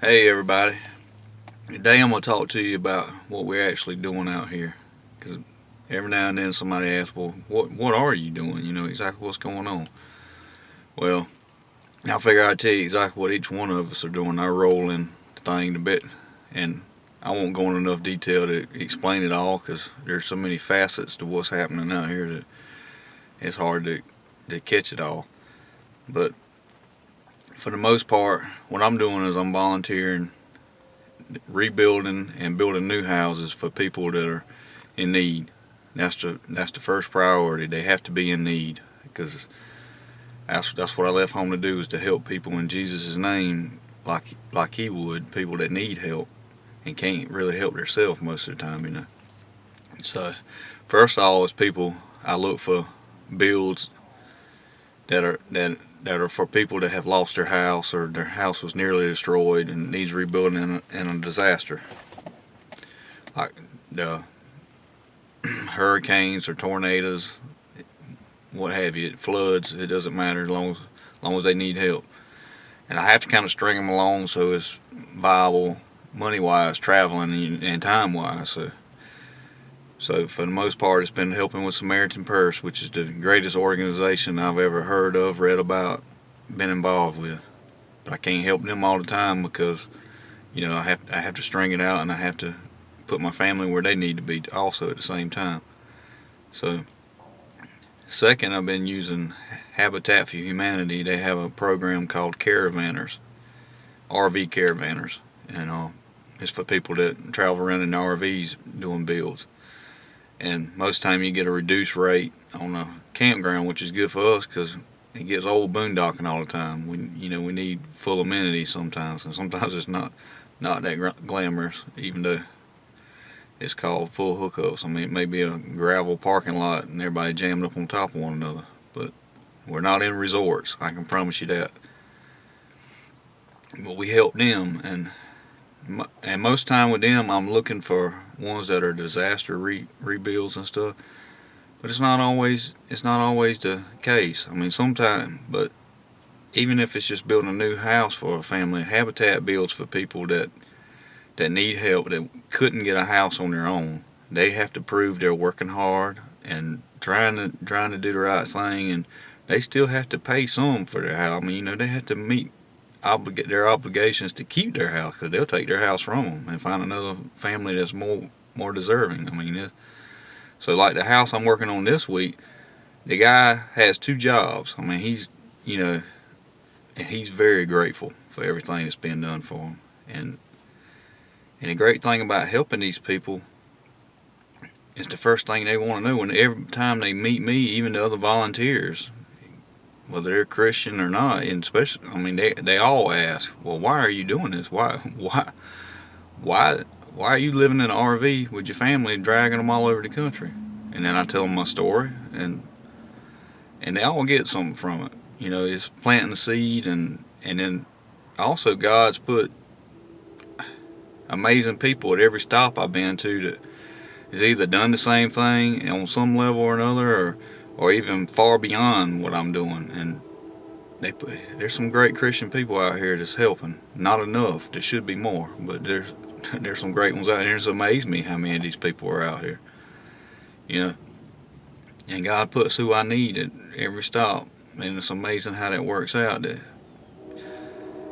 Hey everybody, today I'm going to talk to you about what we're actually doing out here. Because every now and then somebody asks, well, what are you doing? You know exactly what's going on. Well, I figure I'd tell you exactly what each one of us are doing, our role in the thing to bit. And I won't go into enough detail to explain it all because there's so many facets to what's happening out here that it's hard to catch it all. But for the most part, what I'm doing is I'm volunteering, rebuilding and building new houses for people that are in need. That's the first priority. They have to be in need because that's what I left home to do, is to help people in Jesus' name, like He would, people that need help and can't really help themselves most of the time, you know. So first of all, is people I look for builds that are for people that have lost their house or their house was nearly destroyed and needs rebuilding in a disaster, like the hurricanes or tornadoes, what have you, floods. It doesn't matter as long as they need help. And I have to kind of string them along so it's viable money wise, traveling and time wise. So for the most part, it's been helping with Samaritan Purse, which is the greatest organization I've ever heard of, read about, been involved with. But I can't help them all the time because, I have to string it out and I have to put my family where they need to be also at the same time. So second, I've been using Habitat for Humanity. They have a program called Caravanners, RV Caravanners, and it's for people that travel around in RVs doing builds. And most time you get a reduced rate on a campground, which is good for us because it gets old boondocking all the time. We need full amenities sometimes, and sometimes it's not that glamorous, even though it's called full hookups. I mean, it may be a gravel parking lot and everybody jammed up on top of one another, but we're not in resorts, I can promise you that. But we help them, and most time with them, I'm looking for ones that are disaster rebuilds and stuff. But it's not always the case. I mean, sometimes, but even if it's just building a new house for a family, Habitat builds for people that need help, that couldn't get a house on their own. They have to prove they're working hard and trying to do the right thing, and they still have to pay some for their house. I mean, they have to meet their obligations to keep their house, because they'll take their house from them and find another family that's more deserving. I mean, so like the house I'm working on this week, the guy has two jobs. I mean, and he's very grateful for everything that's been done for him. And the great thing about helping these people is the first thing they want to know, and every time they meet me, even the other volunteers, whether they're Christian or not, and especially, I mean, they all ask, well, why are you doing this? Why are you living in an RV with your family, dragging them all over the country? And then I tell them my story, and they all get something from it. It's planting the seed, and then also God's put amazing people at every stop I've been to that has either done the same thing on some level or another, or even far beyond what I'm doing. And there's some great Christian people out here that's helping. Not enough. There should be more, but there's some great ones out there. It's amazed me how many of these people are out here. And God puts who I need at every stop, and it's amazing how that works out. That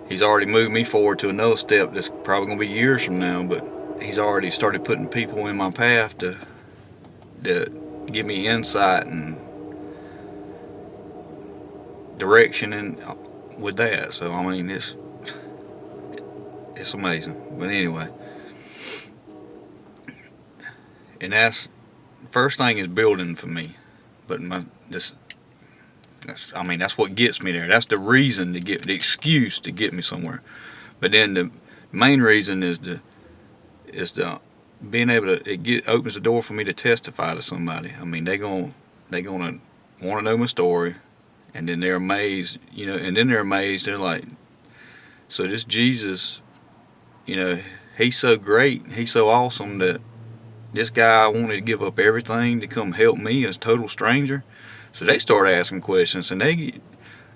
He's already moved me forward to another step that's probably going to be years from now, but He's already started putting people in my path to give me insight and direction and with that. So I mean, it's amazing. But anyway, and that's first thing is building for me. But that's what gets me there. That's the reason, to get the excuse to get me somewhere. But then the main reason is the being able to, it opens the door for me to testify to somebody. I mean, they're gonna want to know my story, and then they're amazed, and then they're amazed. They're like, so this Jesus, He's so great, He's so awesome that this guy wanted to give up everything to come help me as a total stranger. So they start asking questions, and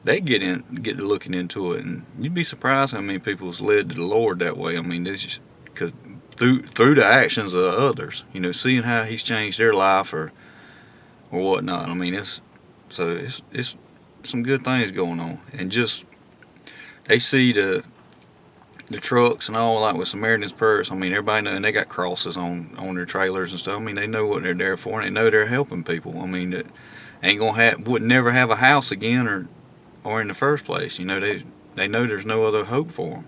they get to looking into it, and you'd be surprised how many people's led to the Lord that way. I mean, this just because through the actions of others, seeing how He's changed their life or whatnot. I mean, it's some good things going on, and just they see the trucks and all, like with Samaritan's Purse. I mean, everybody know, and they got crosses on their trailers and stuff. I mean, they know what they're there for, and they know they're helping people. I mean, that ain't gonna would never have a house again, or in the first place. They know there's no other hope for them,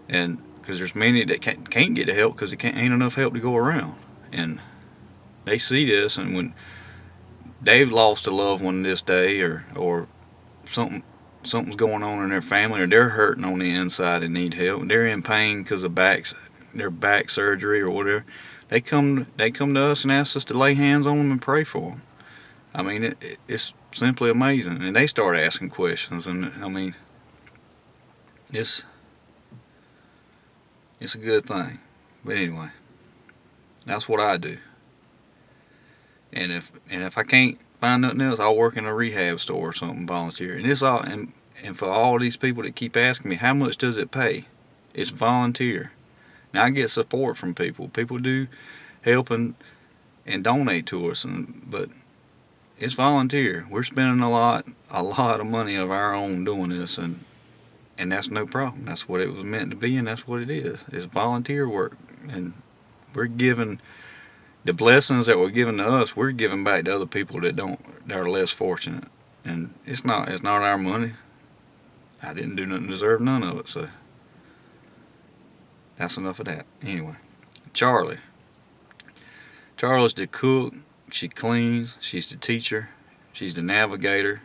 and because there's many that can't get the help because ain't enough help to go around, and they see this, and when they've lost a loved one this day, or something's going on in their family, or they're hurting on the inside and need help, they're in pain because of their back surgery or whatever, they come to us and ask us to lay hands on them and pray for them. I mean, it's simply amazing, and they start asking questions, and I mean, it's a good thing. But anyway, that's what I do. And if I can't find nothing else, I'll work in a rehab store or something, volunteer. And it's all and for all these people that keep asking me, how much does it pay? It's volunteer. Now I get support from people. People do help and donate to us, but it's volunteer. We're spending a lot of money of our own doing this, and that's no problem. That's what it was meant to be, and that's what it is. It's volunteer work, and we're giving the blessings that were given to us. We're giving back to other people that are less fortunate, and it's not our money. I didn't do nothing to deserve none of it, so that's enough of that. Anyway, Charlie's the cook. She cleans. She's the teacher. She's the navigator.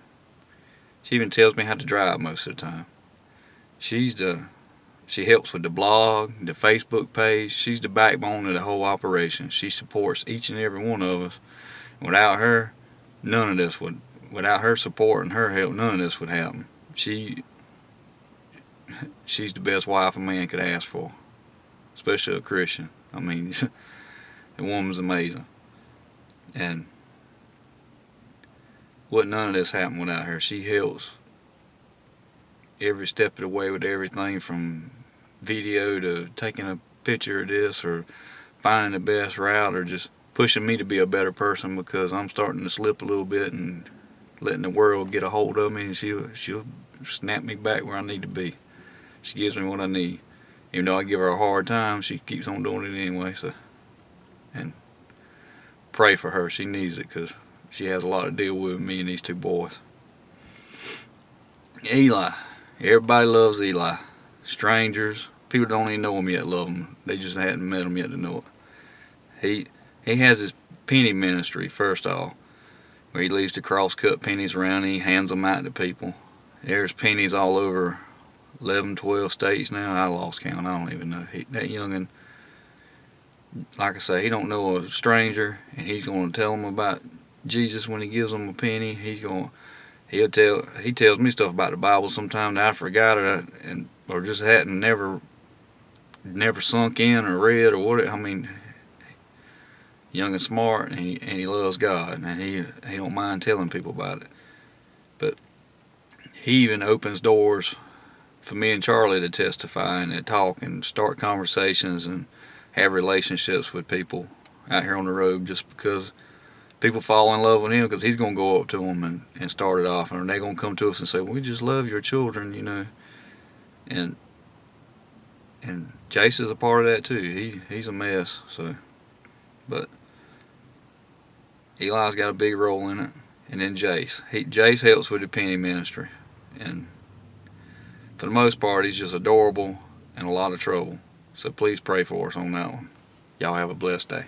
She even tells me how to drive most of the time. She helps with the blog, the Facebook page. She's the backbone of the whole operation. She supports each and every one of us. Without her, without her support and her help, none of this would happen. She's the best wife a man could ask for, especially a Christian. I mean, the woman's amazing. And wouldn't none of this happen without her. She helps every step of the way with everything from video to taking a picture of this or finding the best route or just pushing me to be a better person because I'm starting to slip a little bit and letting the world get a hold of me, and she'll snap me back where I need to be. She gives me what I need. Even though I give her a hard time, she keeps on doing it anyway. So, and pray for her. She needs it because she has a lot to deal with me and these two boys. Eli. Everybody loves Eli. Strangers, people don't even know him yet love him. They just hadn't met him yet to know it. He has his penny ministry, first off, where he leaves the cross-cut pennies around and he hands them out to people. There's pennies all over 11, 12 states now. I lost count. I don't even know. That youngin', like I say, he don't know a stranger, and he's going to tell them about Jesus when he gives them a penny. He tells me stuff about the Bible sometimes that I forgot or just hadn't never sunk in or read or what. I mean, young and smart, and he loves God, and he don't mind telling people about it. But he even opens doors for me and Charlie to testify and to talk and start conversations and have relationships with people out here on the road, just because people fall in love with him, because he's going to go up to them and start it off, and they're going to come to us and say, we just love your children, and Jace is a part of that too. He's a mess, so, but Eli's got a big role in it, and then Jace helps with the penny ministry, and for the most part he's just adorable and a lot of trouble, so please pray for us on that one. Y'all have a blessed day.